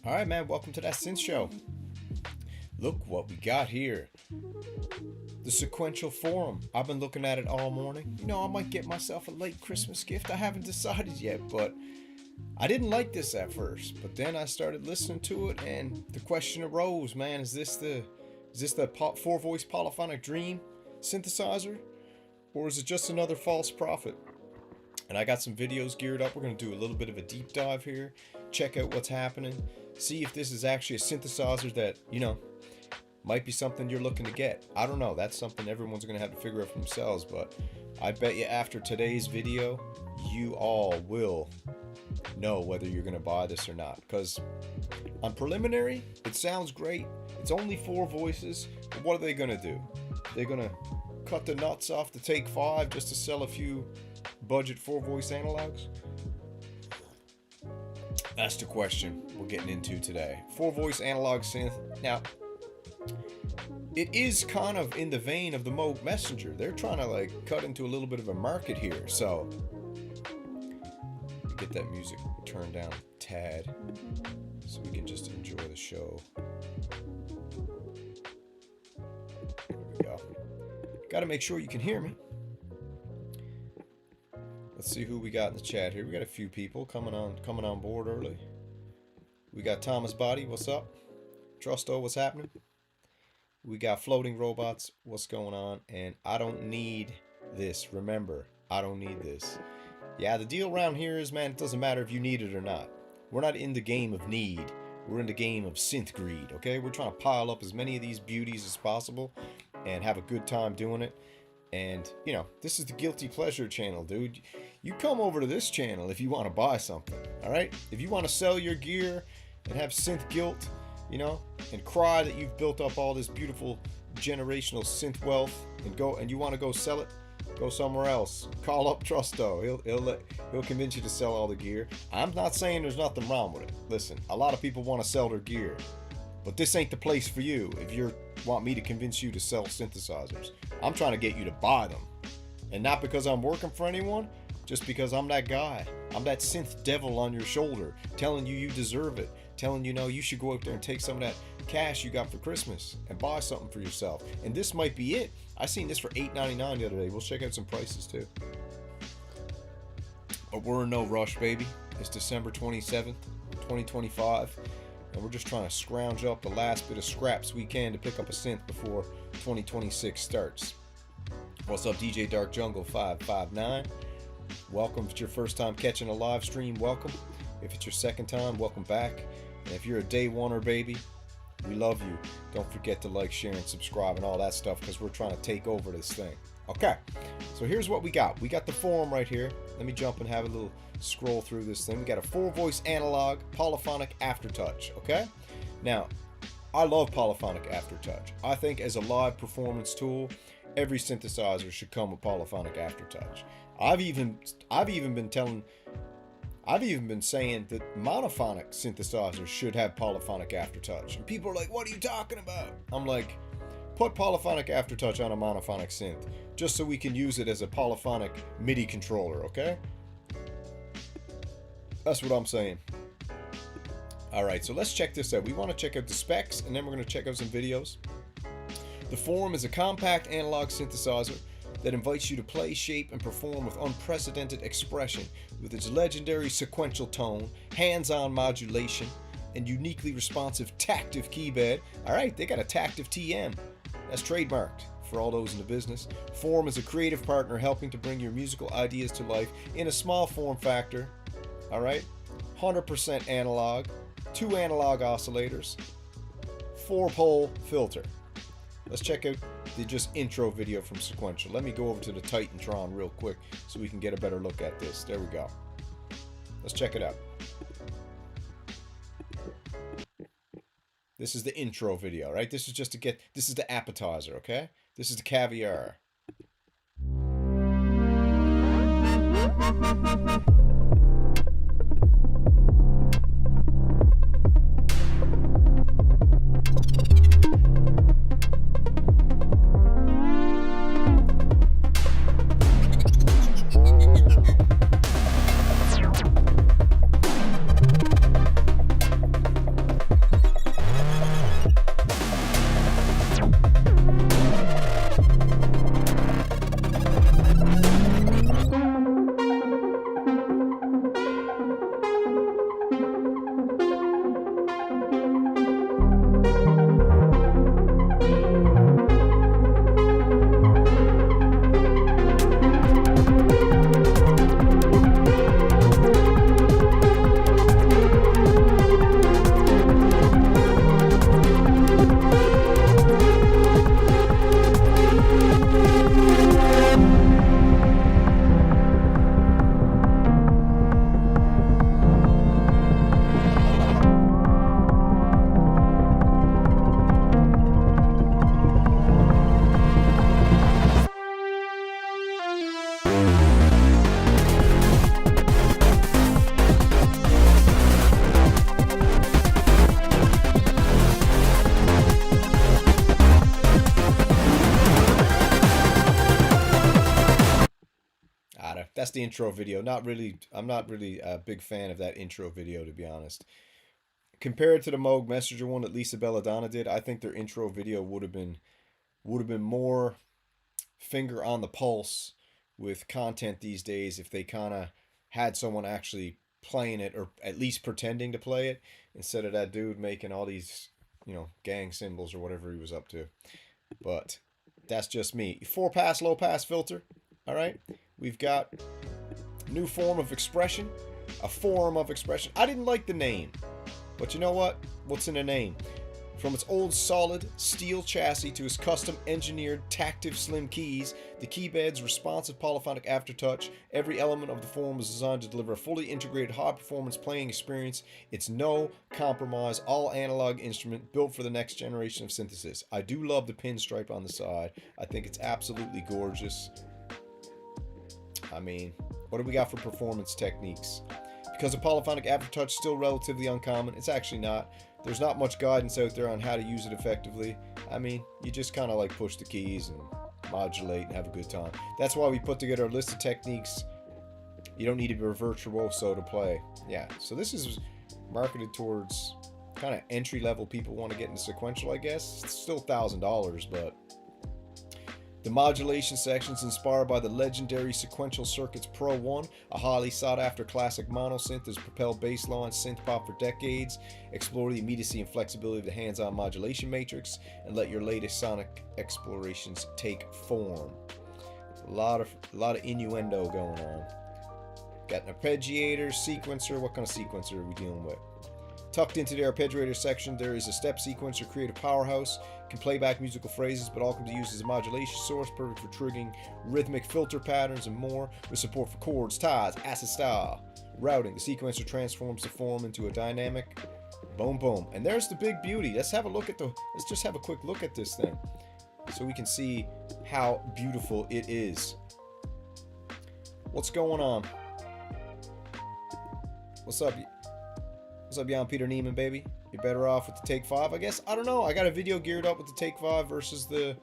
All right, man, welcome to that synth show. Look what we got here. The Sequential FourM. I've been looking at it all morning. You know, I might get myself a late Christmas gift. I haven't decided yet, but I didn't like this at first. But then I started listening to it, and the question arose, man, is this the 4-voice polyphonic dream synthesizer? Or is it just another false prophet? And I got some videos geared up. We're going to do a little bit of a deep dive here. Check out what's happening. See if this is actually a synthesizer that, you know, might be something you're looking to get. I don't know. That's something everyone's going to have to figure out for themselves. But I bet you after today's video, you all will know whether you're going to buy this or not. Because on preliminary, it sounds great. It's only 4 voices. But what are they going to do? They're going to cut the nuts off the Take 5 just to sell a few budget 4-voice analogs? That's the question we're getting into today. 4-voice analog synth. Now, it is kind of in the vein of the Moog Messenger. They're trying to like cut into a little bit of a market here. So get that music turned down a tad so we can just enjoy the show. There we go. Got to make sure you can hear me. Let's see who we got in the chat here. We got a few people coming on board early. We got Thomas Body, what's up? Trusto, what's happening? We got Floating Robots, what's going on? And I don't need this. Remember, I don't need this. Yeah, the deal around here is, man, it doesn't matter if you need it or not. We're not in the game of need. We're in the game of synth greed, okay? We're trying to pile up as many of these beauties as possible and have a good time doing it. And, you know, this is the Guilty Pleasure channel, dude. You come over to this channel if you want to buy something, all right? If you want to sell your gear and have synth guilt, you know, and cry that you've built up all this beautiful generational synth wealth and you want to go sell it, go somewhere else. Call up Trusto. He'll convince you to sell all the gear. I'm not saying there's nothing wrong with it. Listen, a lot of people want to sell their gear, but this ain't the place for you if you want me to convince you to sell synthesizers. I'm trying to get you to buy them. And not because I'm working for anyone, just because I'm that guy. I'm that synth devil on your shoulder, telling you deserve it, telling you, no, you should go out there and take some of that cash you got for Christmas and buy something for yourself. And this might be it. I seen this for $8.99 the other day. We'll check out some prices too. But we're in no rush, baby. It's December 27th, 2025. And we're just trying to scrounge up the last bit of scraps we can to pick up a synth before 2026 starts. What's up, DJ Dark Jungle 559? Welcome. If it's your first time catching a live stream, welcome. If it's your second time, welcome back. And if you're a day oneer, baby, we love you. Don't forget to like, share, and subscribe and all that stuff because we're trying to take over this thing. Okay, so here's what we got. We got the FourM right here. Let me jump and have a little scroll through this thing. We got a 4-voice analog Polyphonic Aftertouch, okay? Now, I love Polyphonic Aftertouch. I think as a live performance tool, every synthesizer should come with Polyphonic Aftertouch. I've even been saying that monophonic synthesizers should have Polyphonic Aftertouch. And people are like, what are you talking about? I'm like, put Polyphonic Aftertouch on a monophonic synth, just so we can use it as a polyphonic MIDI controller, okay? That's what I'm saying. Alright, so let's check this out. We want to check out the specs, and then we're going to check out some videos. The FourM is a compact analog synthesizer that invites you to play, shape, and perform with unprecedented expression with its legendary sequential tone, hands-on modulation, and uniquely responsive tactive keybed. Alright, they got a tactive TM. That's trademarked for all those in the business. FourM is a creative partner helping to bring your musical ideas to life in a small form factor. Alright, 100% analog, 2 analog oscillators, 4-pole filter. Let's check out the just intro video from Sequential. Let me go over to the Titantron real quick so we can get a better look at this. There we go. Let's check it out. This is the intro video, right? This is just to get, this is the appetizer, okay? This is the caviar. matter. That's the intro video. Not really. I'm not really a big fan of that intro video, to be honest. Compared to the Moog Messenger one that Lisa Belladonna did, I think their intro video would have been more finger on the pulse with content these days if they kind of had someone actually playing it, or at least pretending to play it, instead of that dude making all these, you know, gang symbols or whatever he was up to. But that's just me. 4-pass, low-pass filter. All right. We've got new form of expression. A form of expression. I didn't like the name. But you know what? What's in a name? From its old solid steel chassis to its custom engineered tactive slim keys, the keybed's responsive polyphonic aftertouch, every element of the form was designed to deliver a fully integrated high-performance playing experience. It's no compromise, all analog instrument built for the next generation of synthesis. I do love the pinstripe on the side. I think it's absolutely gorgeous. I mean, what do we got for performance techniques? Because the polyphonic aftertouch is still relatively uncommon, it's actually not. There's not much guidance out there on how to use it effectively. I mean, you just kind of like push the keys and modulate and have a good time. That's why we put together a list of techniques. You don't need to be a virtuoso to play. Yeah, so this is marketed towards kind of entry-level people want to get into sequential, I guess. It's still $1,000, but the modulation section's inspired by the legendary Sequential Circuits Pro 1, a highly sought-after classic monosynth that's propelled bassline synth pop for decades. Explore the immediacy and flexibility of the hands-on modulation matrix, and let your latest sonic explorations take form. A lot of innuendo going on. Got an arpeggiator, sequencer. What kind of sequencer are we dealing with? Tucked into the arpeggiator section, there is a step sequencer, creative powerhouse. Can play back musical phrases, but all can be used as a modulation source, perfect for triggering rhythmic filter patterns and more, with support for chords, ties, acid style, routing. The sequencer transforms the form into a dynamic boom boom. And there's the big beauty. Let's just have a quick look at this thing, so we can see how beautiful it is. What's going on? What's up? What's up, young Peter Neiman, baby? You're better off with the Take 5, I guess. I don't know. I got a video geared up with the Take 5 versus the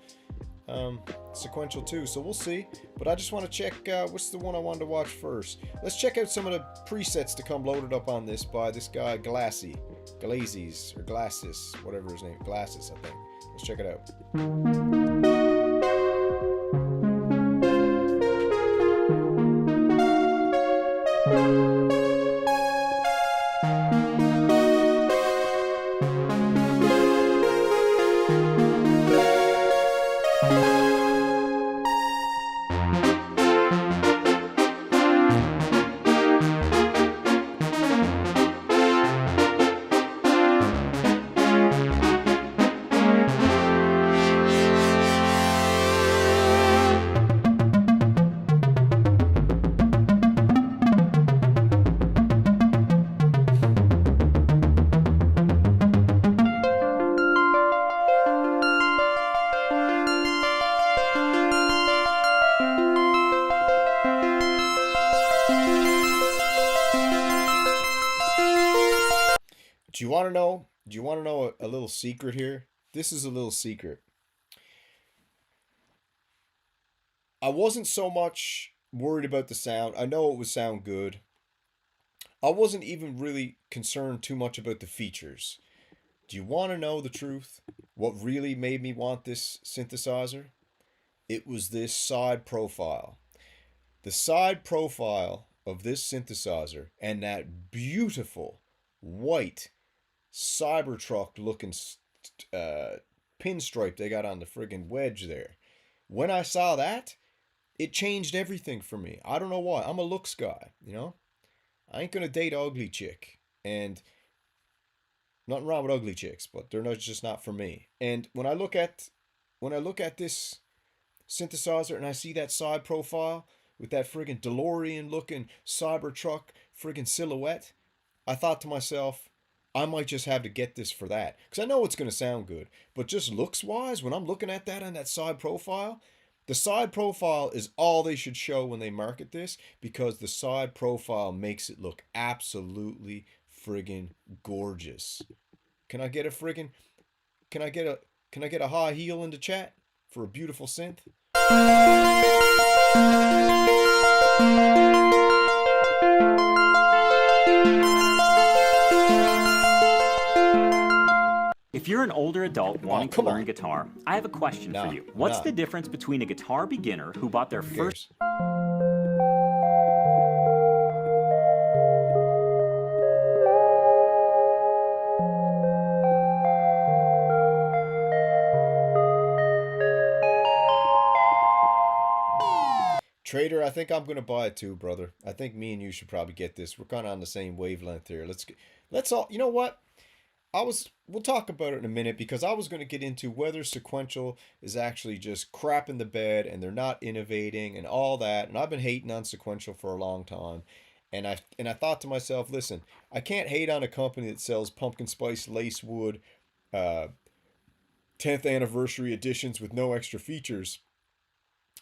Sequential 2, so we'll see. But I just want to check what's the one I wanted to watch first. Let's check out some of the presets to come loaded up on this by this guy Glazes, or Glasses, whatever his name, Glasses, I think. Let's check it out. Do you want to know a little secret here? This is a little secret. I wasn't so much worried about the sound. I know it would sound good. I wasn't even really concerned too much about the features. Do you want to know the truth? What really made me want this synthesizer? It was this side profile. The side profile of this synthesizer and that beautiful white Cybertruck looking pinstripe they got on the friggin' wedge there. When I saw that, it changed everything for me. I don't know why. I'm a looks guy, you know? I ain't gonna date an ugly chick. And nothing wrong with ugly chicks, but they're just not for me. And when I look at this synthesizer and I see that side profile with that friggin' DeLorean looking Cybertruck friggin' silhouette, I thought to myself, I might just have to get this for that. Because I know it's going to sound good. But just looks-wise, when I'm looking at that on that side profile, the side profile is all they should show when they market this, because the side profile makes it look absolutely friggin' gorgeous. Can I get a high heel in the chat for a beautiful synth? older adult wanting to learn guitar, I have a question for you. What's the difference between a guitar beginner who bought their first... Trader, I think I'm gonna buy it too, brother. I think me and you should probably get this. We're kind of on the same wavelength here. Let's all. You know what? We'll talk about it in a minute because I was gonna get into whether sequential is actually just crap in the bed and they're not innovating and all that. And I've been hating on sequential for a long time. And I thought to myself, listen, I can't hate on a company that sells pumpkin spice lacewood, 10th anniversary editions with no extra features.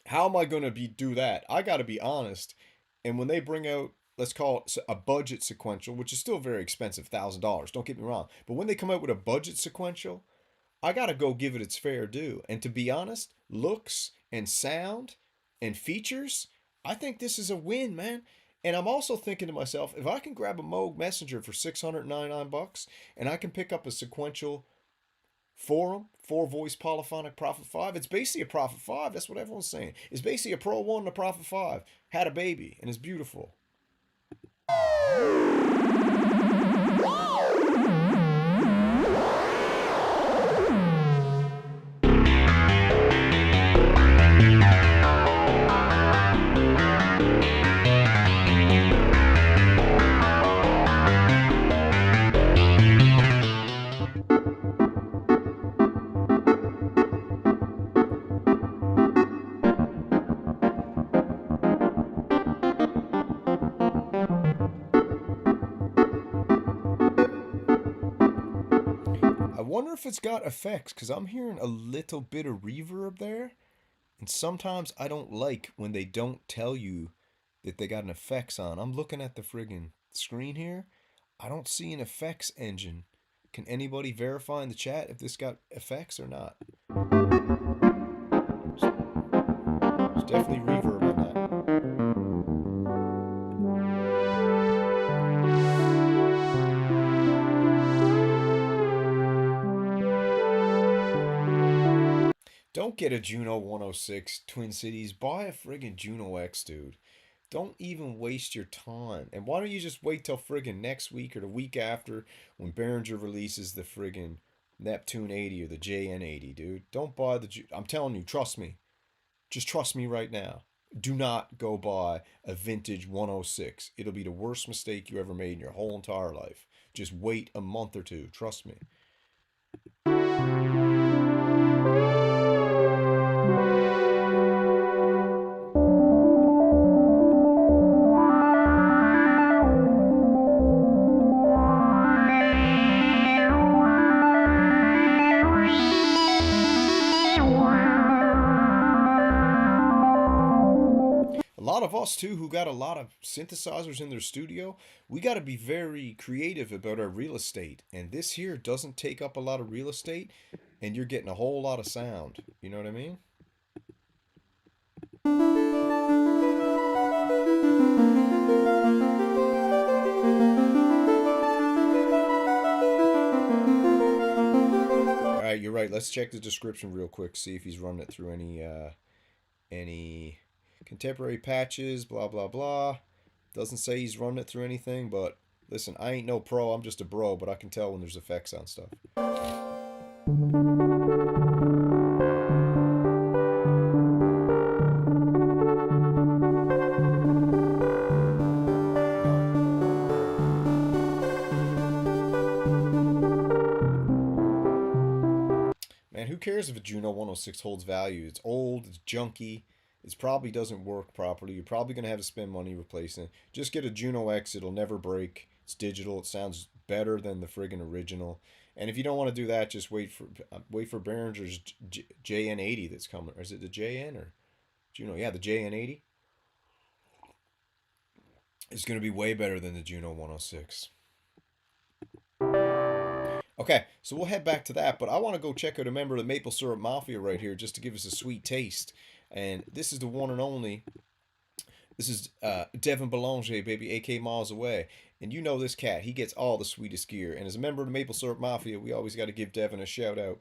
How am I going to do that? I got to be honest. And when they bring out, let's call it a budget sequential, which is still very expensive, $1,000, don't get me wrong. But when they come out with a budget sequential, I got to go give it its fair due. And to be honest, looks and sound and features, I think this is a win, man. And I'm also thinking to myself, if I can grab a Moog Messenger for $699 and I can pick up a sequential FourM, 4-voice polyphonic Prophet 5. It's basically a Prophet 5. That's what everyone's saying. It's basically a Pro 1 and a Prophet 5. Had a baby, and it's beautiful. I wonder if it's got effects, because I'm hearing a little bit of reverb there. And sometimes I don't like when they don't tell you that they got an effects on. I'm looking at the friggin' screen here. I don't see an effects engine. Can anybody verify in the chat if this got effects or not? There's definitely reverb on that. Don't get a Juno 106 Twin Cities. Buy a friggin' Juno X, dude. Don't even waste your time. And why don't you just wait till friggin' next week or the week after when Behringer releases the friggin' Neptune 80 or the JN 80, dude. Don't buy the... I'm telling you, trust me. Just trust me right now. Do not go buy a vintage 106. It'll be the worst mistake you ever made in your whole entire life. Just wait a month or two. Trust me. Of us too who got a lot of synthesizers in their studio, we got to be very creative about our real estate, and this here doesn't take up a lot of real estate and you're getting a whole lot of sound. You know what I mean? All right, you're right. Let's check the description real quick, see if he's running it through any contemporary patches, blah, blah, blah. Doesn't say he's running it through anything, but listen, I ain't no pro, I'm just a bro, but I can tell when there's effects on stuff. Man, who cares if a Juno 106 holds value? It's old, it's junky. It probably doesn't work properly. You're probably going to have to spend money replacing it. Just get a Juno X. It'll never break. It's digital. It sounds better than the friggin' original. And if you don't want to do that, just wait for Behringer's JN80 that's coming. Or is it the JN or Juno? Yeah, the JN80. It's going to be way better than the Juno 106. Okay, so we'll head back to that. But I want to go check out a member of the Maple Syrup Mafia right here just to give us a sweet taste. And this is the one and only This is Devin Belanger, baby, aka Miles Away. And you know this cat. He gets all the sweetest gear. And as a member of the Maple Syrup Mafia, we always got to give Devin a shout out.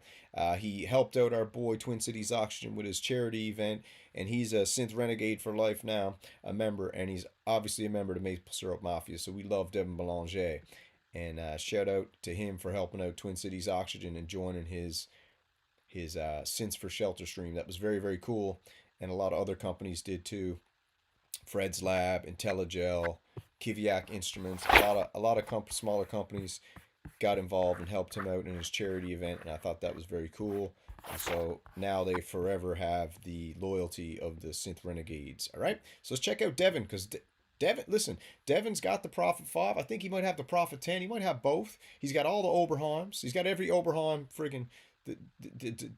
He helped out our boy Twin Cities Oxygen with his charity event. And he's a synth renegade for life now, a member. And he's obviously a member of the Maple Syrup Mafia. So we love Devin Belanger. And shout out to him for helping out Twin Cities Oxygen and joining his Synths for Shelter stream. That was very, very cool. And a lot of other companies did too. Fred's Lab, IntelliGel, Kiviak Instruments, a lot of smaller companies got involved and helped him out in his charity event, and I thought that was very cool. And so now they forever have the loyalty of the Synth Renegades. All right, so let's check out Devin, because Devin, listen, Devin's got the Prophet 5. I think he might have the Prophet 10. He might have both. He's got all the Oberheims. He's got every Oberheim friggin'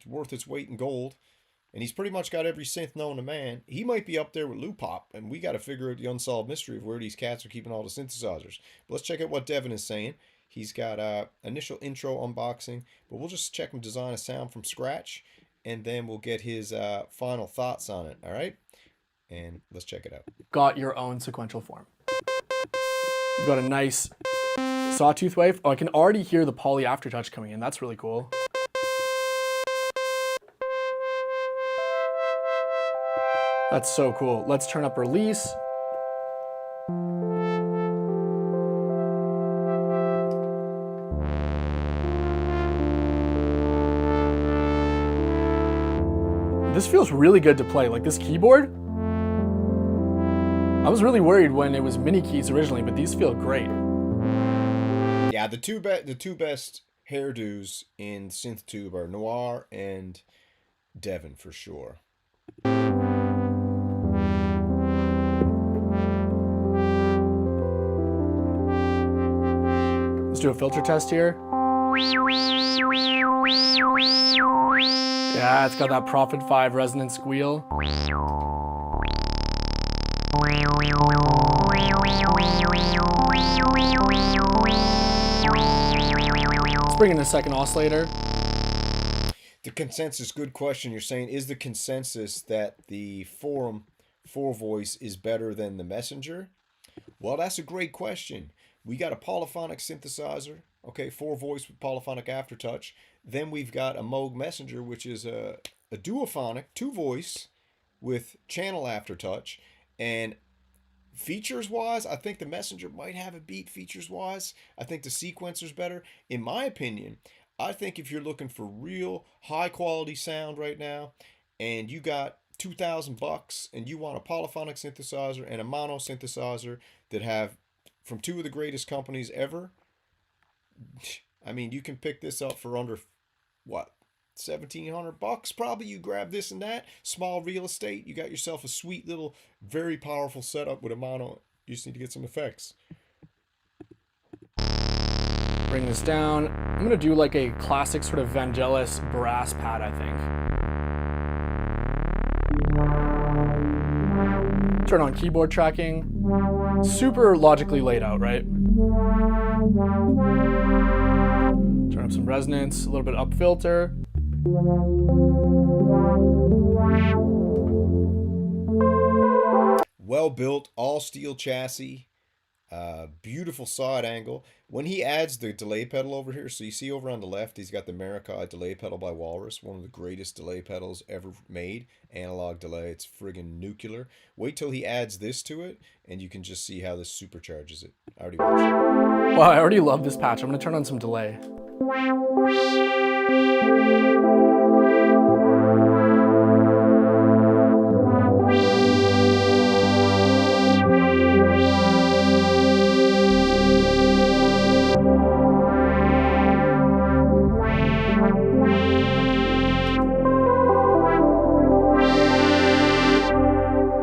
worth its weight in gold. And he's pretty much got every synth known to man. He might be up there with Lupop, and we got to figure out the unsolved mystery of where these cats are keeping all the synthesizers. But let's check out what Devin is saying. He's got initial intro unboxing, but we'll just check him design a sound from scratch, and then we'll get his final thoughts on it, all right? And let's check it out. Got your own sequential form. You've got a nice sawtooth wave. Oh, I can already hear the poly aftertouch coming in. That's really cool. That's so cool. Let's turn up release. This feels really good to play. Like this keyboard, I was really worried when it was mini keys originally, but these feel great. Yeah, the two best hairdos in SynthTube are Noir and Devin for sure. Let's do a filter test here. Yeah, it's got that Prophet 5 resonant squeal. Let's bring in a second oscillator. The consensus, good question. You're saying, is the consensus that the FourM 4 voice is better than the Messenger? Well, that's a great question. We got a polyphonic synthesizer, okay, 4 voice with polyphonic aftertouch. Then we've got a Moog Messenger, which is a duophonic 2 voice with channel aftertouch. And features wise, I think the Messenger might have a beat features wise. I think the sequencer's better. In my opinion, I think if you're looking for real high quality sound right now, and you got $2,000 and you want a polyphonic synthesizer and a mono synthesizer that have from 2 of the greatest companies ever, I mean, you can pick this up for under what, $1,700 probably. You grab this and that small real estate, you got yourself a sweet little very powerful setup with a mono. You just need to get some effects. Bring this down. I'm gonna do like a classic sort of Vangelis brass pad, I think. Turn on keyboard tracking. Super logically laid out, right? Turn up some resonance, a little bit up filter. Well built, all steel chassis, beautiful side angle. When he adds the delay pedal over here, so you see over on the left, he's got the Maracai delay pedal by Walrus, one of the greatest delay pedals ever made. Analog delay, it's friggin' nuclear. Wait till he adds this to it, and you can just see how this supercharges it. I already watched it. Wow, I already love this patch. I'm gonna turn on some delay.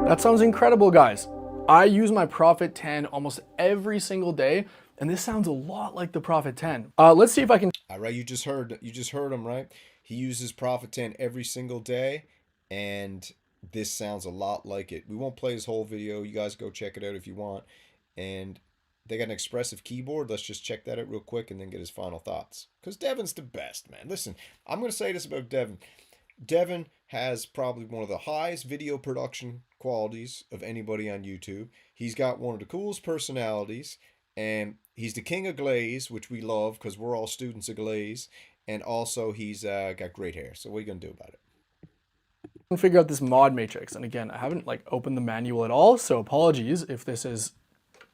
That sounds incredible, guys. I use my Prophet 10 almost every single day, and this sounds a lot like the Prophet 10. Let's see if I can. All right, you just heard him, right? He uses Prophet 10 every single day, and this sounds a lot like it. We won't play his whole video. You guys go check it out if you want. And they got an expressive keyboard. Let's just check that out real quick and then get his final thoughts. Because Devin's the best, man. Listen, I'm going to say this about Devin. Devin has probably one of the highest video production qualities of anybody on YouTube. He's got one of the coolest personalities, and he's the king of glaze, which we love because we're all students of glaze. And also, he's got great hair. So what are you gonna do about it? Figure out this mod matrix, and again, I haven't like opened the manual at all, so apologies if this is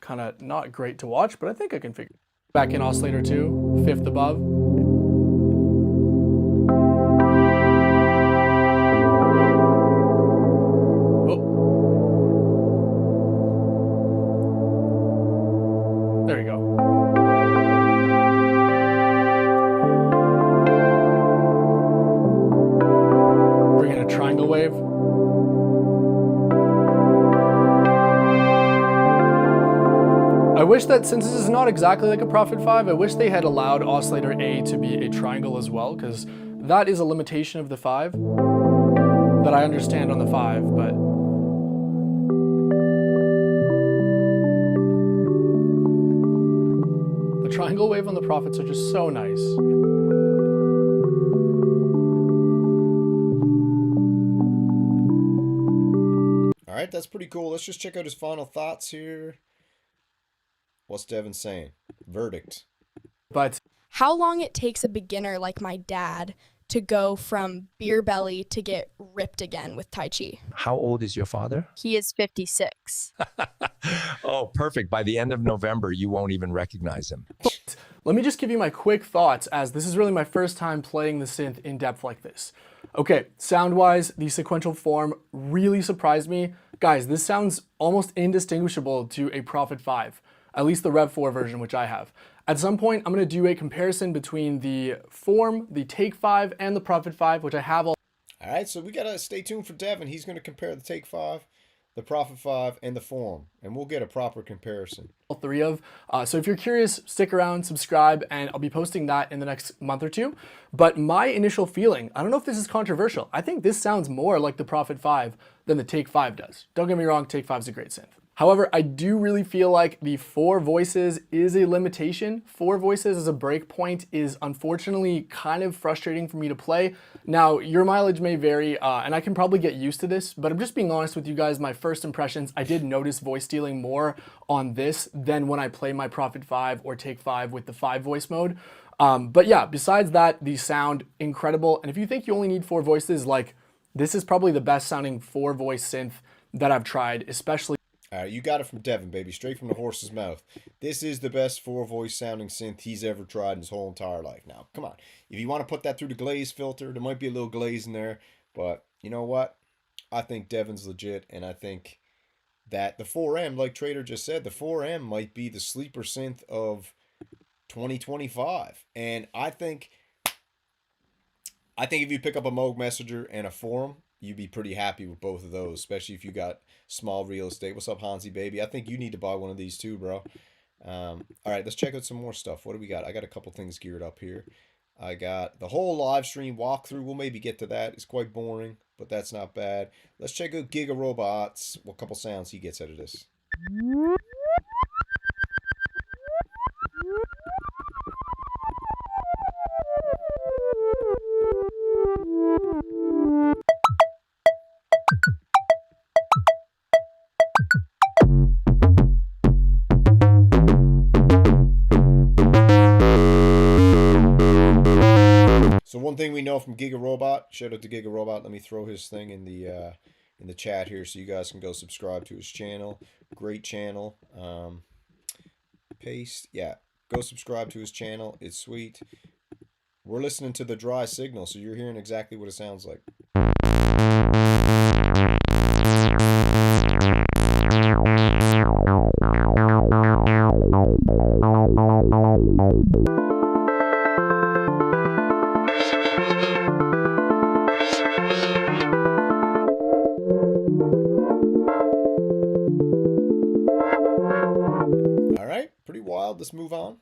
kind of not great to watch, but I think I can figure. Back in oscillator 2, fifth above. There you go. Bring in a triangle wave. I wish that, since this is not exactly like a Prophet 5, I wish they had allowed oscillator A to be a triangle as well, because that is a limitation of the 5 that I understand on the 5, but the triangle wave on the Prophets are just so nice. All right, that's pretty cool. Let's just check out his final thoughts here. What's Devin saying? Verdict. But how long it takes a beginner like my dad to go from beer belly to get ripped again with Tai Chi. How old is your father? He is 56. Oh, perfect. By the end of November, you won't even recognize him. let me just give you my quick thoughts, as this is really my first time playing the synth in depth like this. Okay, sound-wise, the Sequential FourM really surprised me. Guys, this sounds almost indistinguishable to a Prophet 5, at least the Rev 4 version, which I have. At some point, I'm going to do a comparison between the FourM, the Take 5, and the Prophet 5, which I have all. All right, so we got to stay tuned for Devin. He's going to compare the Take 5, the Prophet 5, and the FourM, and we'll get a proper comparison. All three of. So if you're curious, stick around, subscribe, and I'll be posting that in the next month or two. But my initial feeling, I don't know if this is controversial. I think this sounds more like the Prophet 5 than the Take 5 does. Don't get me wrong, Take 5 is a great synth. However, I do really feel like the 4 voices is a limitation. 4 voices as a breakpoint is unfortunately kind of frustrating for me to play. Now, your mileage may vary, and I can probably get used to this, but I'm just being honest with you guys. My first impressions, I did notice voice stealing more on this than when I play my Prophet 5 or Take 5 with the 5 voice mode. But yeah, besides that, the sound incredible. And if you think you only need 4 voices, like, this is probably the best sounding 4 voice synth that I've tried, especially. All right, you got it from Devin, baby, straight from the horse's mouth. This is the best 4-voice sounding synth he's ever tried in his whole entire life. Now, come on. If you want to put that through the glaze filter, there might be a little glaze in there. But you know what? I think Devin's legit, and I think that the FourM, like Trader just said, the FourM might be the sleeper synth of 2025. And I think if you pick up a Moog Messenger and a FourM, you'd be pretty happy with both of those, especially if you got small real estate. What's up, Hansi, baby? I think you need to buy one of these too, bro. All right, let's check out some more stuff. What do we got? I got a couple things geared up here. I got the whole live stream walkthrough. We'll maybe get to that. It's quite boring, but that's not bad. Let's check out Giga Robots. What couple sounds he gets out of this. So one thing we know from Giga Robot, shout out to Giga Robot. Let me throw his thing in the chat here so you guys can go subscribe to his channel. Great channel. Paste. Yeah, go subscribe to his channel. It's sweet. We're listening to the dry signal, so you're hearing exactly what it sounds like. All right, pretty wild. Let's move on.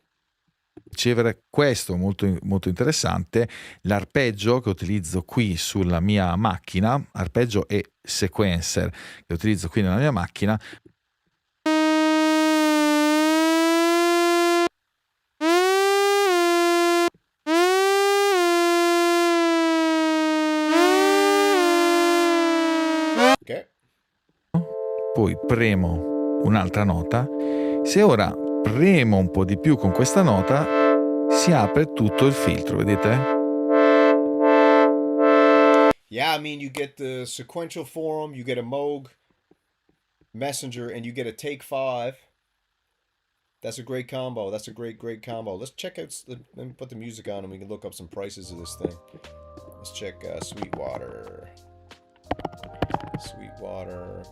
Ricevere questo molto, molto interessante, l'arpeggio che utilizzo qui sulla mia macchina, arpeggio e sequencer che utilizzo qui nella mia macchina. poi premo un'altra nota. Se ora premo un po' di più con questa nota, si apre tutto il filtro, vedete? Yeah, I mean, you get the Sequential FourM, you get a Moog Messenger, and you get a Take 5. That's a great combo. That's a great combo. Let's check out, let me put the music on and we can look up some prices of this thing. Let's check Sweetwater. Sweetwater.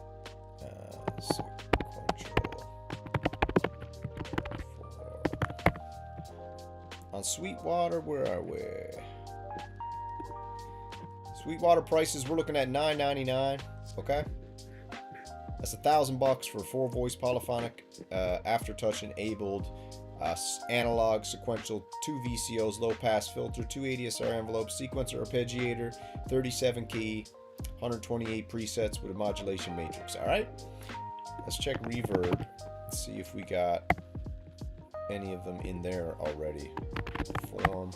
Sequential. On Sweetwater, where are we? Sweetwater prices, we're looking at $9.99, okay? That's $1,000 for 4-voice polyphonic aftertouch enabled analog sequential 2 VCOs, low pass filter, 2 ADSR envelopes, sequencer arpeggiator, 37 key, 128 presets with a modulation matrix. All right, let's check reverb. Let's see if we got any of them in there already. FourM.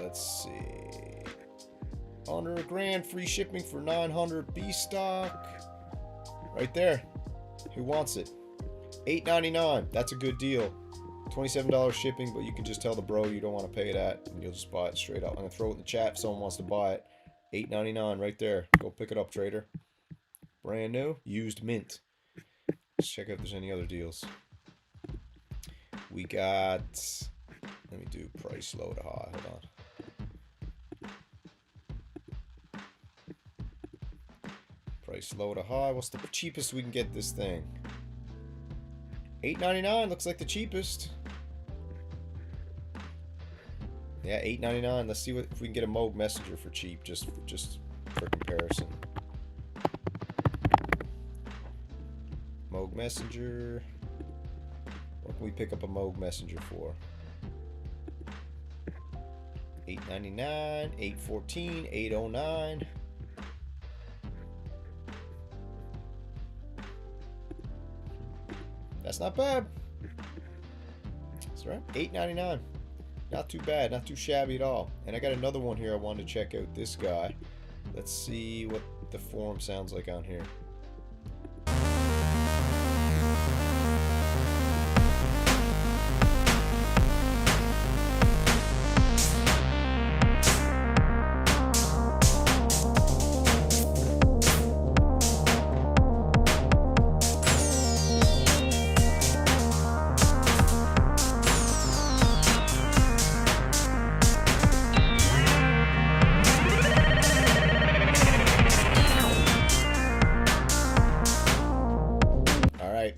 Let's see. Under $1,000, free shipping for 900 B stock. Right there. Who wants it? $8.99. That's a good deal. $27 shipping, but you can just tell the bro you don't want to pay that, and you'll just buy it straight up. I'm gonna throw it in the chat if someone wants to buy it. $8.99 right there. Go pick it up, trader. Brand new, used mint. Let's check out if there's any other deals. We got. Let me do price low to high. Hold on. Price low to high. What's the cheapest we can get this thing? $8.99 looks like the cheapest. Yeah, $8.99. Let's see if we can get a Moog Messenger for cheap, just for comparison. Moog Messenger. What can we pick up a Moog Messenger for? $8.99, $8.14, $8.09. That's not bad. That's right. $8.99. Not too bad. Not too shabby at all. And I got another one here I wanted to check out. This guy. Let's see what the FourM sounds like on here.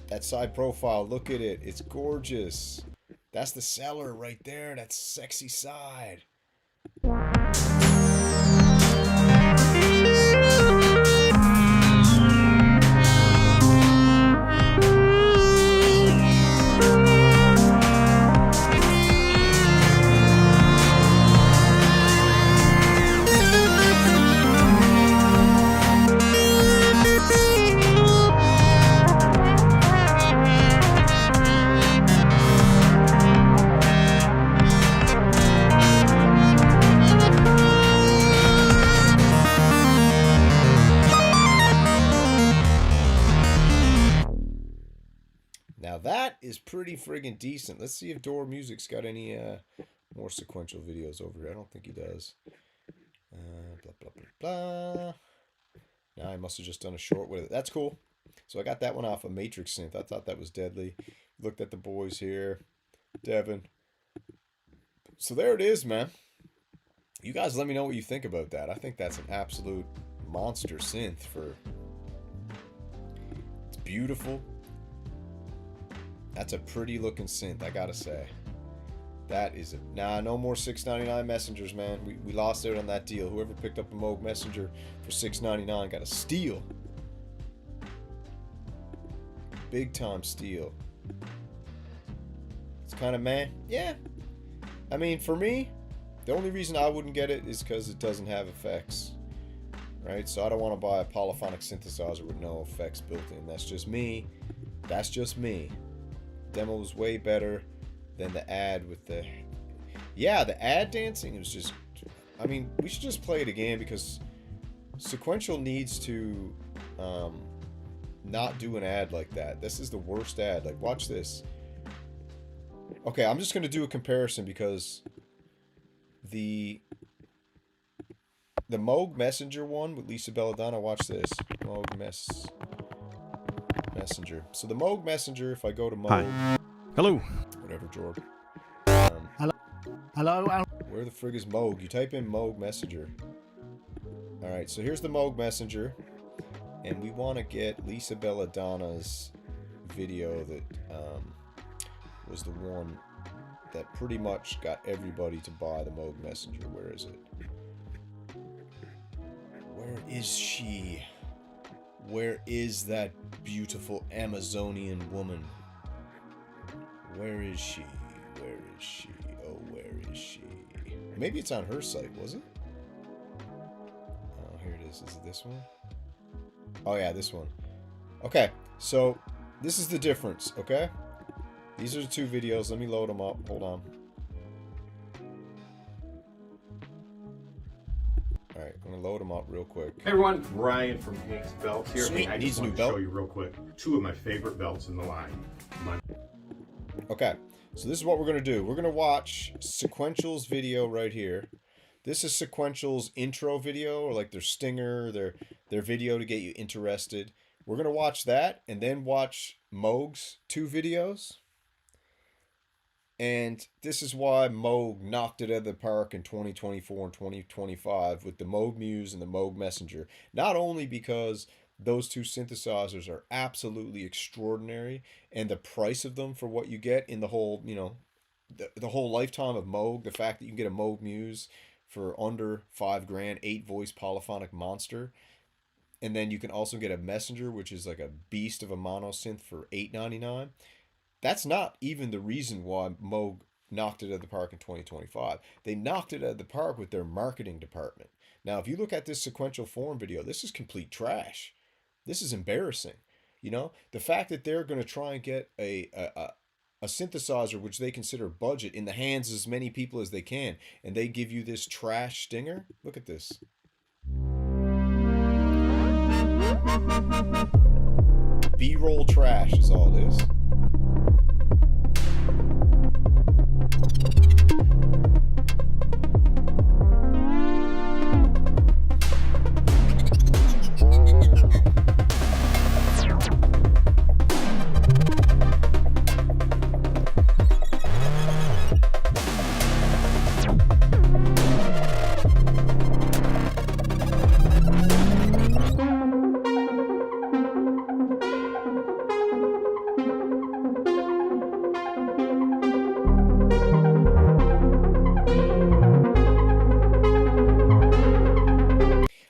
That side profile, look at it. It's gorgeous. That's the seller right there. That's sexy side. Now that is pretty friggin' decent. Let's see if Door Music's got any more sequential videos over here. I don't think he does. Blah, blah, blah, blah. Nah, I must have just done a short with it. That's cool. So I got that one off of Matrix Synth. I thought that was deadly. Looked at the boys here. Devin. So there it is, man. You guys let me know what you think about that. I think that's an absolute monster synth for... It's beautiful. That's a pretty looking synth, I gotta say. That is a... Nah, no more $6.99 Messengers, man. We lost out on that deal. Whoever picked up a Moog Messenger for $6.99 got a steal. Big time steal. It's kind of meh. Yeah. I mean, for me, the only reason I wouldn't get it is because it doesn't have effects. Right? So I don't want to buy a polyphonic synthesizer with no effects built in. That's just me. That's just me. Demo was way better than the ad with the... Yeah, the ad dancing was just... I mean, we should just play it again because Sequential needs to not do an ad like that. This is the worst ad. Like, watch this. Okay, I'm just gonna do a comparison because the Moog Messenger one with Lisa Belladonna. Watch this. Moog Messenger. So the Moog Messenger, if I go to Moog, Hi. Hello. whatever, Jordan. Hello. Where the frig is Moog? You type in Moog Messenger. All right, so here's the Moog Messenger, and we want to get Lisa Belladonna's video that was the one that pretty much got everybody to buy the Moog Messenger. Where is it? Where is she? Where is that beautiful Amazonian woman? Where is she? Where is she? Oh, where is she? Maybe it's on her site, was it? Oh, here it is. Is it this one? Oh, yeah, this one. Okay, so this is the difference, okay? These are the two videos. Let me load them up. Hold on. Alright, I'm going to load them up real quick. Hey everyone, Ryan from Hank's Belts here. Sweet, Hey, I needs just a new want to belt. show you real quick two of my favorite belts in the line. Okay, so this is what we're going to do. We're going to watch Sequential's video right here. This is Sequential's intro video, or like their stinger, their video to get you interested. We're going to watch that, and then watch Moog's two videos. And this is why Moog knocked it out of the park in 2024 and 2025 with the Moog Muse and the Moog Messenger. Not only because those two synthesizers are absolutely extraordinary, and the price of them for what you get in the whole, you know, the whole lifetime of Moog, the fact that you can get a Moog Muse for under $5,000, 8-voice polyphonic monster, and then you can also get a Messenger, which is like a beast of a mono synth, for $899. That's not even the reason why Moog knocked it out of the park in 2025. They knocked it out of the park with their marketing department. Now, if you look at this Sequential FourM video, this is complete trash. This is embarrassing. You know, the fact that they're going to try and get a synthesizer, which they consider budget, in the hands of as many people as they can, and they give you this trash stinger. Look at this. B-roll trash is all it is.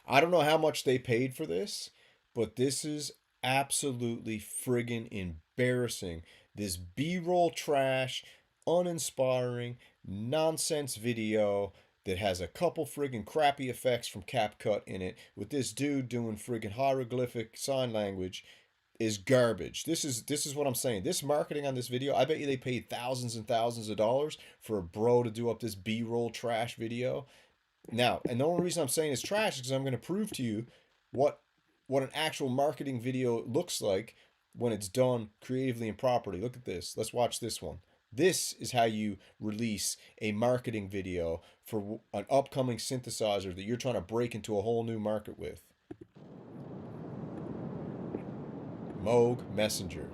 I don't know how much they paid for this, but this is absolutely friggin' embarrassing. This B-roll trash, uninspiring, nonsense video that has a couple friggin' crappy effects from CapCut in it, with this dude doing friggin' hieroglyphic sign language, is garbage. This is what I'm saying. This marketing on this video, I bet you they paid thousands and thousands of dollars for a bro to do up this B-roll trash video. Now, and the only reason I'm saying it's trash is because I'm going to prove to you what an actual marketing video looks like when it's done creatively and properly. Look at this. Let's watch this one. This is how you release a marketing video for an upcoming synthesizer that you're trying to break into a whole new market with. Moog Messenger.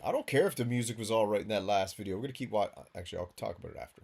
I don't care if the music was all right in that last video. We're going to keep watching. Actually, I'll talk about it after.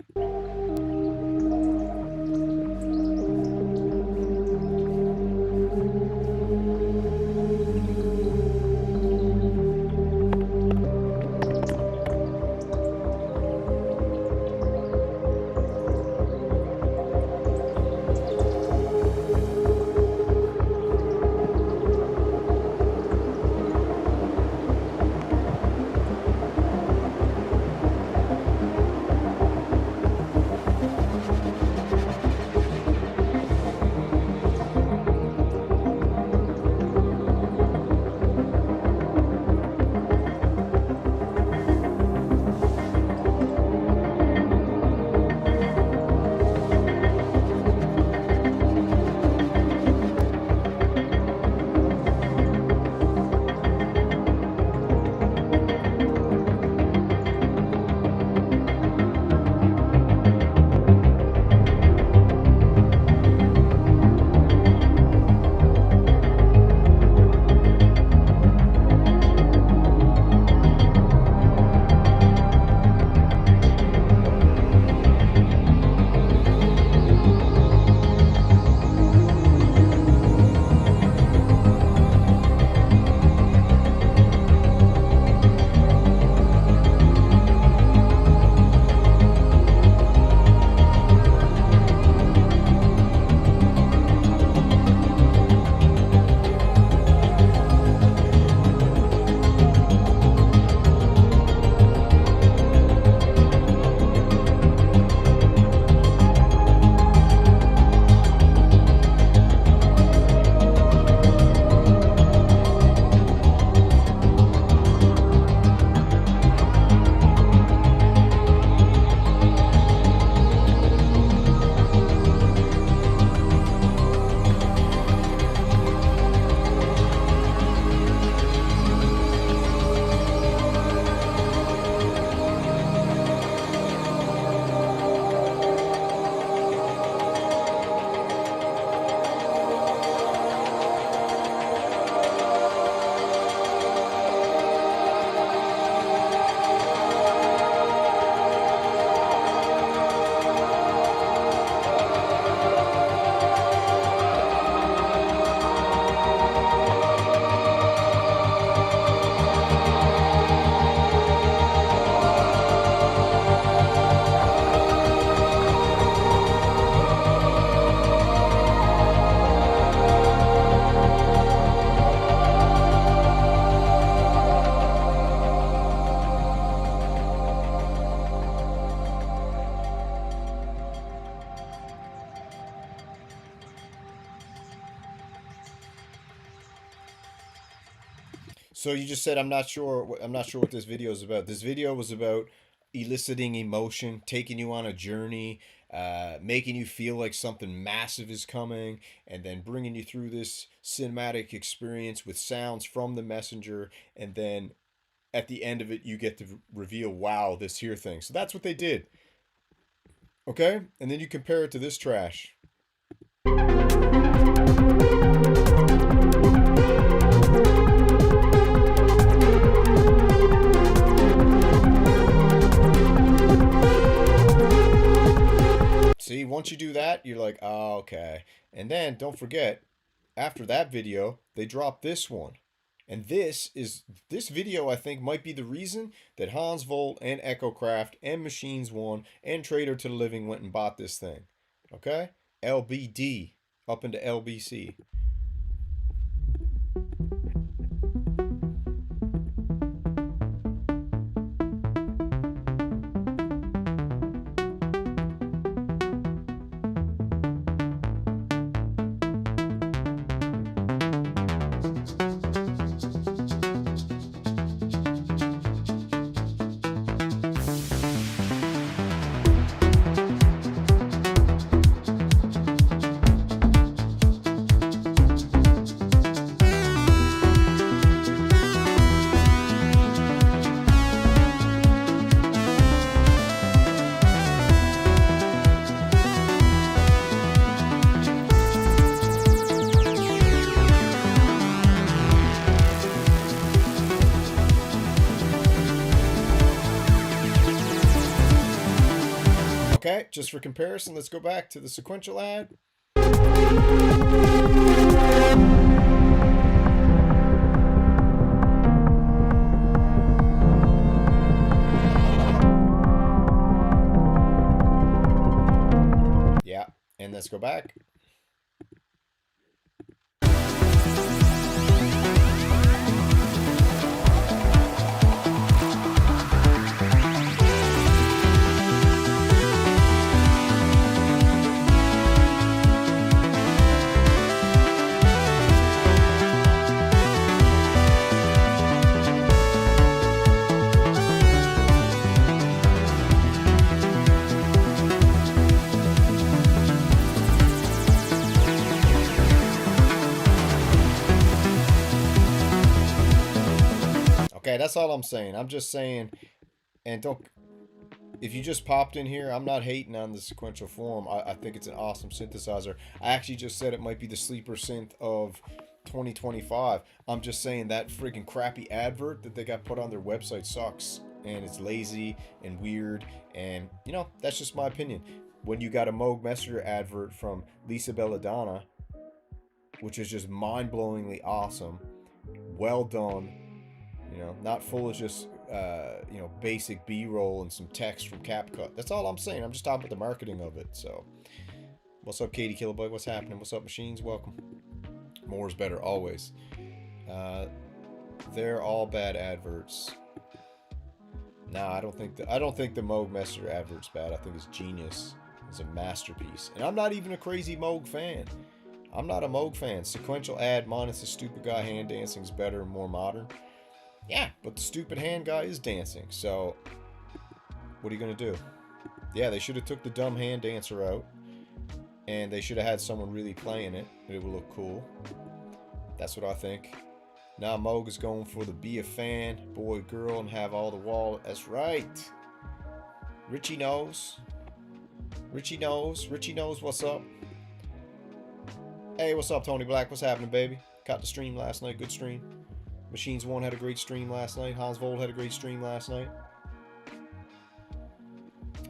So you just said I'm not sure what this video is about. This video was about eliciting emotion, taking you on a journey, making you feel like something massive is coming, and then bringing you through this cinematic experience with sounds from the Messenger, and then at the end of it you get to reveal, wow, this here thing. So that's what they did. Okay? And then you compare it to this trash. See, once you do that, you're like, oh, okay. And then don't forget, after that video, they dropped this one. And this video, I think, might be the reason that Hans Volt and EchoCraft and Machines One and Trader to the Living went and bought this thing. Okay? LBD up into LBC. Okay, just for comparison, let's go back to the sequential ad. Yeah, and let's go back. Okay, that's all I'm saying. I'm just saying, and don't, if you just popped in here, I'm not hating on the Sequential FourM. I think it's an awesome synthesizer. I actually just said it might be the sleeper synth of 2025. I'm just saying that freaking crappy advert that they got put on their website sucks, and it's lazy and weird, and you know, that's just my opinion. When you got a Moog Messenger advert from Lisa Belladonna, which is just mind-blowingly awesome, well done, you know, not full of just you know, basic B-roll and some text from CapCut. That's all I'm saying. I'm just talking about the marketing of it. So what's up, Katie Killaboy? What's happening? What's up, Machines? Welcome. More is better always. They're all bad adverts. Nah, I don't think the Moog Messenger advert's bad. I think it's genius. It's a masterpiece. And I'm not even a crazy Moog fan. I'm not a Moog fan. Sequential ad minus the stupid guy hand dancing is better and more modern. Yeah, but the stupid hand guy is dancing. So what are you gonna do? Yeah, they should have took the dumb hand dancer out, and they should have had someone really playing it. It would look cool. That's what I think. Now Moog is going for the be a fan, boy, girl, and have all the wall. That's right. Richie knows. Richie knows. Richie knows what's up. Hey, what's up, Tony Black? What's happening, baby? Caught the stream last night. Good stream. Machines One had a great stream last night. Hans Volt had a great stream last night.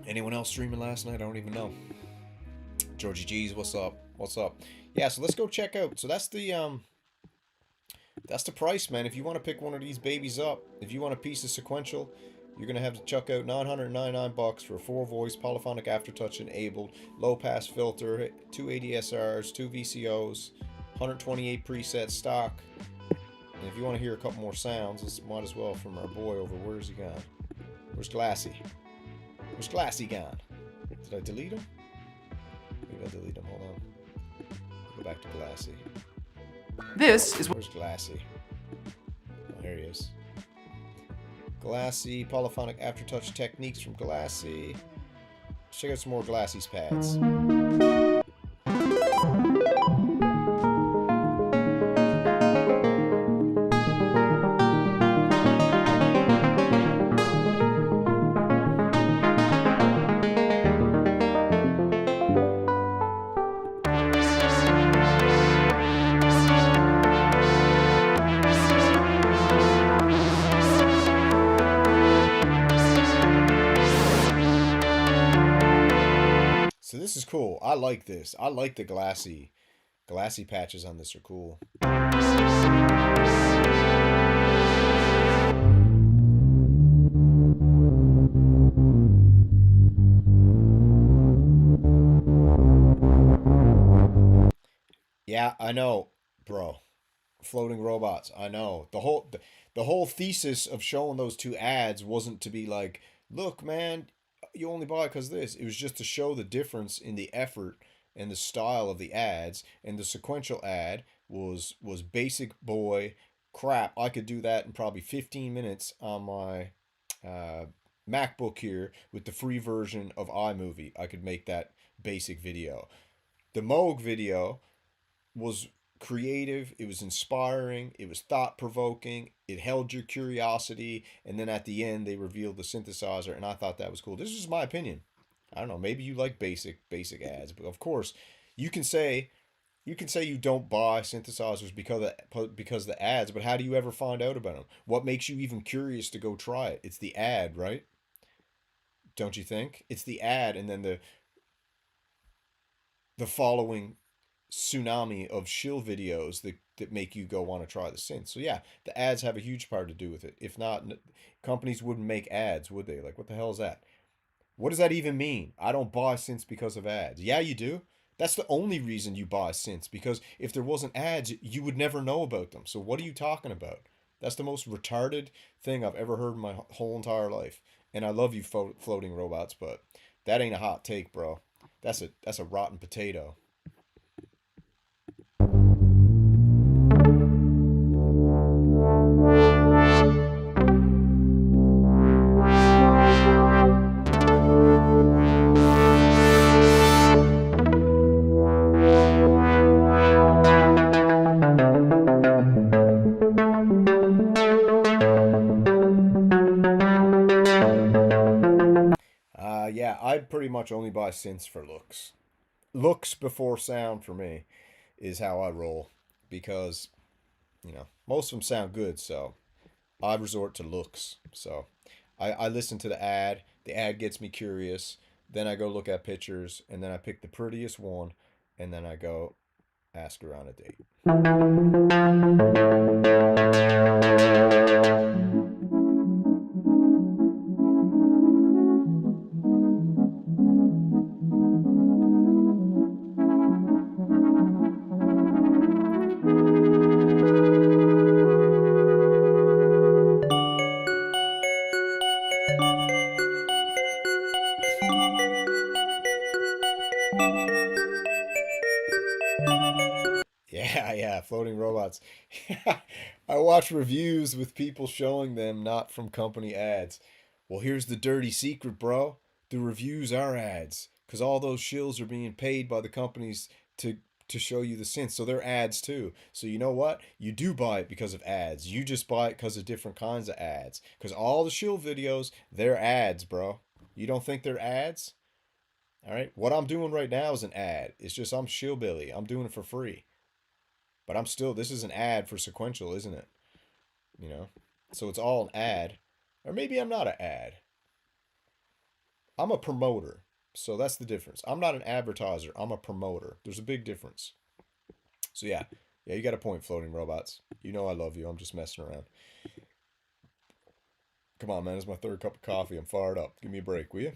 Anyone else streaming last night? I don't even know. Georgie G's, what's up? What's up? Yeah, so let's go check out. So that's the price, man. If you want to pick one of these babies up, if you want a piece of sequential, you're gonna have to chuck out $999 for a 4-voice polyphonic aftertouch enabled low pass filter, 2 ADSRs, 2 VCOs, 128 presets stock. And if you want to hear a couple more sounds, this might as well from our boy over. Where's he gone? Where's Glassy? Where's Glassy gone? Did I delete him? Maybe I delete him. Hold on. Go back to Glassy. This is Where's Glassy? Oh, There he is. Glassy, Polyphonic Aftertouch Techniques from Glassy. Let's check out some more Glassy's pads. So this is cool. I like this. I like the glassy patches on this are cool. Yeah, I know, bro. Floating robots. I know. The whole thesis of showing those two ads wasn't to be like, look, man, you only buy it because this. It was just to show the difference in the effort and the style of the ads. And the sequential ad was basic boy crap. I could do that in probably 15 minutes on my MacBook here with the free version of iMovie. I could make that basic video. The Moog video was creative, it was inspiring, it was thought-provoking, it held your curiosity, and then at the end they revealed the synthesizer, and I thought that was cool. This is my opinion. I don't know, maybe you like basic ads, but of course you can say you don't buy synthesizers because of the ads, but how do you ever find out about them? What makes you even curious to go try it? It's the ad, right? Don't you think? It's the ad, and then the following tsunami of shill videos that make you go want to try the synth. So yeah, the ads have a huge part to do with it. If not, companies wouldn't make ads, would they? Like, what the hell is that? What does that even mean? I don't buy synths because of ads. Yeah, you do. That's the only reason you buy synths, because if there wasn't ads, you would never know about them. So what are you talking about? That's the most retarded thing I've ever heard in my whole entire life. And I love you, floating robots, but that ain't a hot take, bro. That's a rotten potato. Yeah, I pretty much only buy synths for looks. Looks before sound for me is how I roll, because, you know, most of them sound good, so I resort to looks. So I listen to the ad gets me curious, then I go look at pictures, and then I pick the prettiest one, and then I go ask her on a date. Yeah, floating robots. I watch reviews with people showing them not from company ads. Well, here's the dirty secret, bro. The reviews are ads, because all those shills are being paid by the companies to show you the synth, so they're ads too. So you know what? You do buy it because of ads. You just buy it because of different kinds of ads. Because all the shill videos, they're ads, bro. You don't think they're ads? All right. What I'm doing right now is an ad. It's just I'm shillbilly. I'm doing it for free. But I'm still, this is an ad for Sequential, isn't it? You know? So it's all an ad. Or maybe I'm not an ad. I'm a promoter. So that's the difference. I'm not an advertiser. I'm a promoter. There's a big difference. So yeah. Yeah, you got a point, floating robots. You know I love you. I'm just messing around. Come on, man. It's my third cup of coffee. I'm fired up. Give me a break, will you?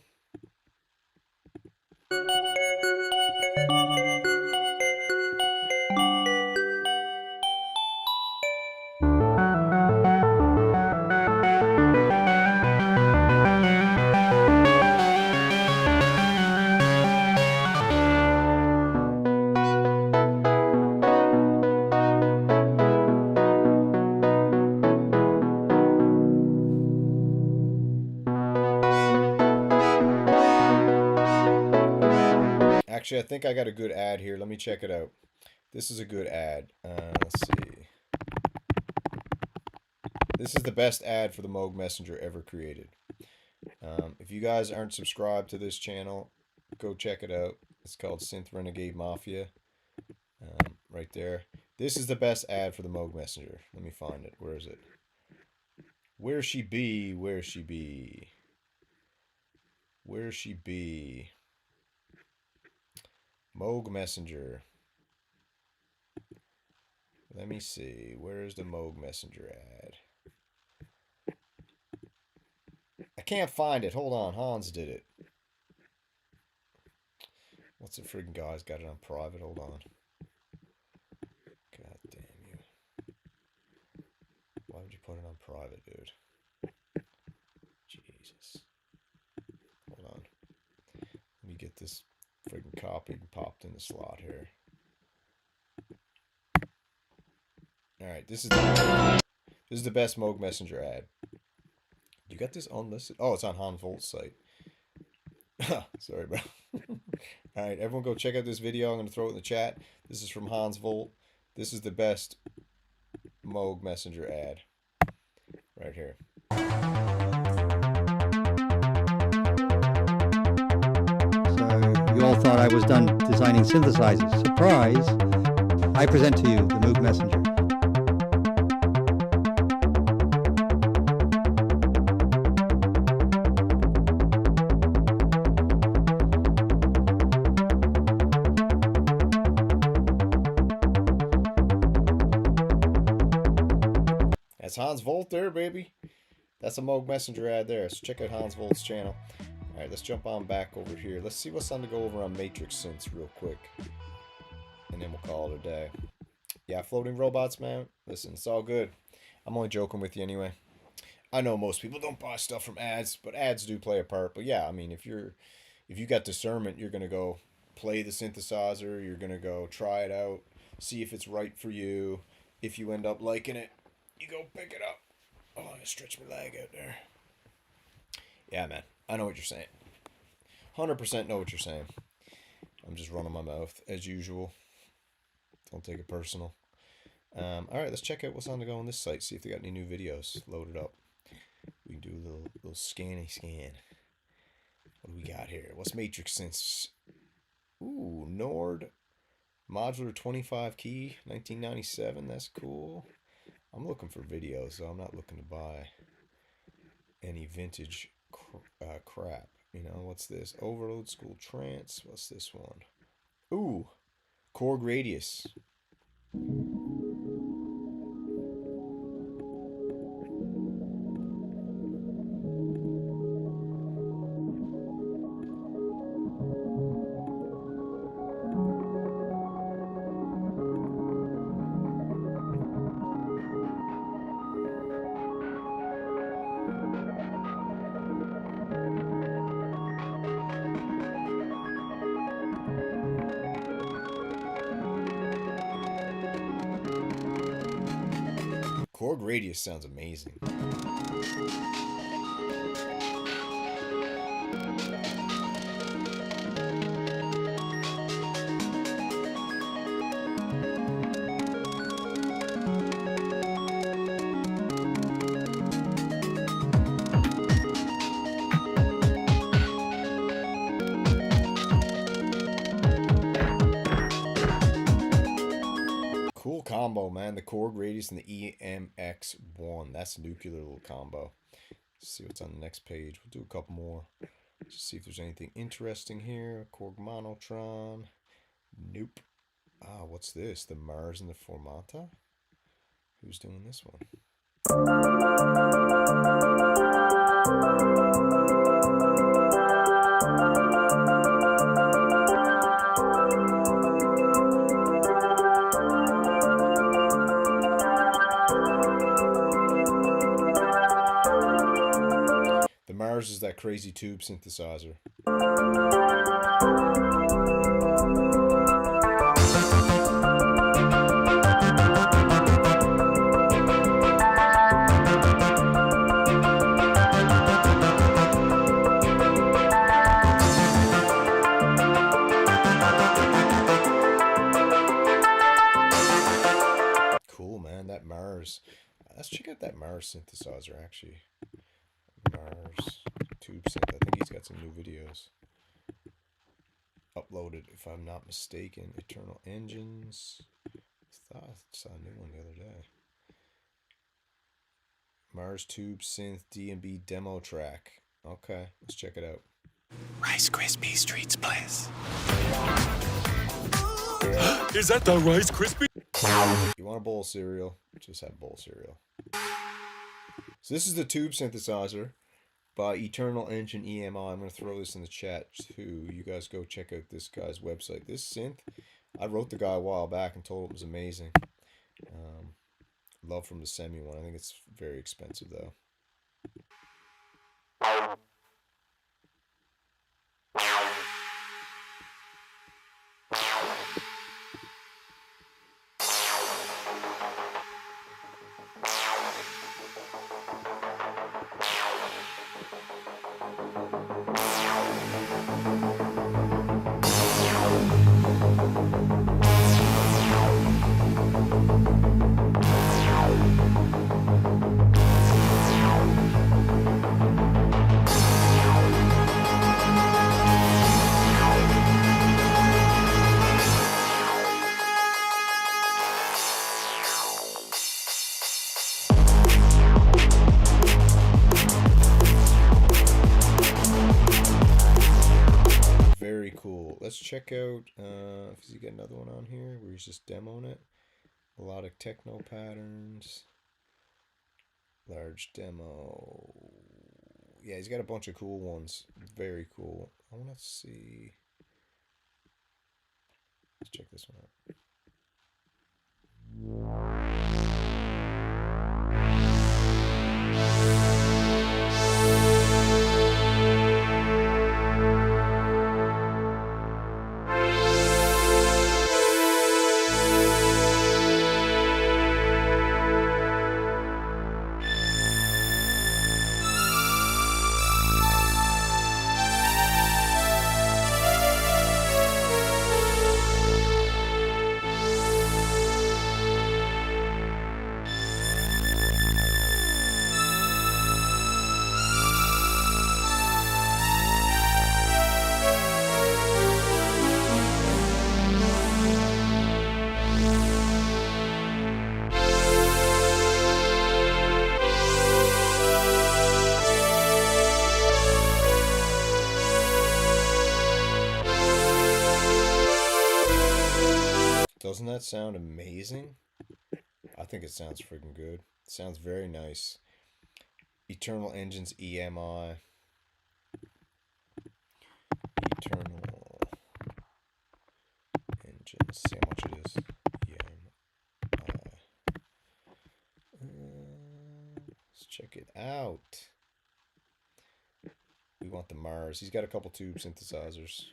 Actually, I think I got a good ad here. Let me check it out. This is a good ad. Let's see. This is the best ad for the Moog Messenger ever created. If you guys aren't subscribed to this channel, go check it out. It's called Synth Renegade Mafia. Right there. This is the best ad for the Moog Messenger. Let me find it. Where is it? Where she be? Where she be? Where she be? Moog Messenger. Let me see. Where's the Moog Messenger ad? I can't find it. Hold on. Hans did it. What's the friggin' guy's got it on private? Hold on. God damn you. Why would you put it on private, dude? Jesus. Hold on. Let me get this friggin' copied and popped in the slot here. Alright, this is the best Moog Messenger ad. You got this unlisted? Oh, it's on Hans Volt's site. Sorry, bro. Alright, everyone go check out this video. I'm going to throw it in the chat. This is from Hans Volt. This is the best Moog Messenger ad. Right here. So you all thought I was done designing synthesizers. Surprise! I present to you the Moog Messenger. That's Hans Volt there, baby. That's a Moog Messenger ad there. So check out Hans Volt's channel. Alright, let's jump on back over here. Let's see what's on to go over on Matrix Synths real quick. And then we'll call it a day. Yeah, floating robots, man. Listen, it's all good. I'm only joking with you anyway. I know most people don't buy stuff from ads, but ads do play a part. But yeah, I mean, if you got discernment, you're gonna go play the synthesizer, you're gonna go try it out, see if it's right for you. If you end up liking it, you go pick it up. Oh, I stretched my leg out there. Yeah, man. I know what you're saying. 100% know what you're saying. I'm just running my mouth, as usual. Don't take it personal. Alright, let's check out what's on the go on this site. See if they got any new videos loaded up. We can do a little scanny scan. What do we got here? What's Matrix Synths? Ooh, Nord. Modular 25 key, 1997. That's cool. I'm looking for videos, so I'm not looking to buy any vintage crap. You know, what's this? Overload School Trance. What's this one? Ooh, Korg Radius. Korg Radius sounds amazing. Cool combo, man. The Korg Radius and the EMX1. That's a nuclear little combo. Let's see what's on the next page. We'll do a couple more. Just see if there's anything interesting here. Korg Monotron. Nope. Ah, what's this? The Mars and the Formata? Who's doing this one? The Mars is that crazy tube synthesizer. that Mars. Let's check out that Mars synthesizer, actually. Mars Tube Synth. I think he's got some new videos uploaded, if I'm not mistaken. Eternal Engines. I saw a new one the other day. Mars Tube Synth D&B demo track. Okay, let's check it out. Rice Krispies treats, please. Is that the Rice Krispie? You want a bowl of cereal? Just have bowl cereal. So this is the tube synthesizer by EternalEngineEMI. I'm going to throw this in the chat too. You guys go check out this guy's website. This synth, I wrote the guy a while back and told him it was amazing. Love from the semi one. I think it's very expensive though. Very cool. Let's check out, if you got another one on here where he's just demoing it. Melodic techno patterns. Large demo. Yeah, he's got a bunch of cool ones. Very cool. I want to see. Let's check this one out. Doesn't that sound amazing? I think it sounds freaking good. It sounds very nice. Eternal Engines EMI. Eternal Engines. See how much it is. EMI. Let's check it out. We want the Mars. He's got a couple tube synthesizers.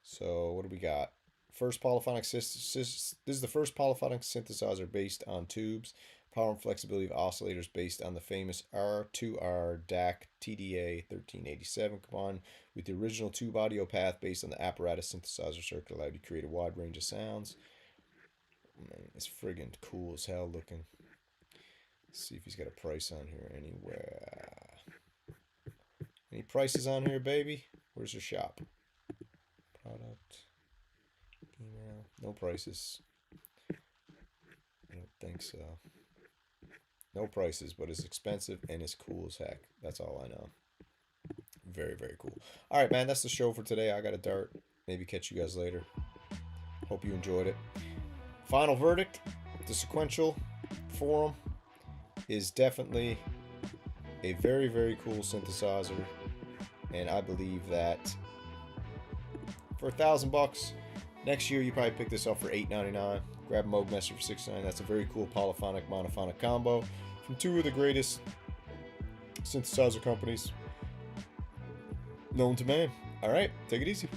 So what do we got? First polyphonic this is the first polyphonic synthesizer based on tubes. Power and flexibility of oscillators based on the famous R2R DAC TDA 1387 combined with the original tube audio path based on the apparatus synthesizer circuit allowed you to create a wide range of sounds. Man, it's friggin' cool as hell looking. Let's see if he's got a price on here anywhere. Any prices on here, baby? Where's your shop? Product. Email. No prices. I don't think so. No prices, but it's expensive and it's cool as heck. That's all I know. Very, very cool. All right, man, that's the show for today. I got a dart. Maybe catch you guys later. Hope you enjoyed it. Final verdict. The Sequential FourM is definitely a very, very cool synthesizer. And I believe that for $1,000, next year you probably pick this up for $8.99. Grab a Moog Messenger for $6.99. That's a very cool polyphonic monophonic combo from two of the greatest synthesizer companies known to man. All right, take it easy.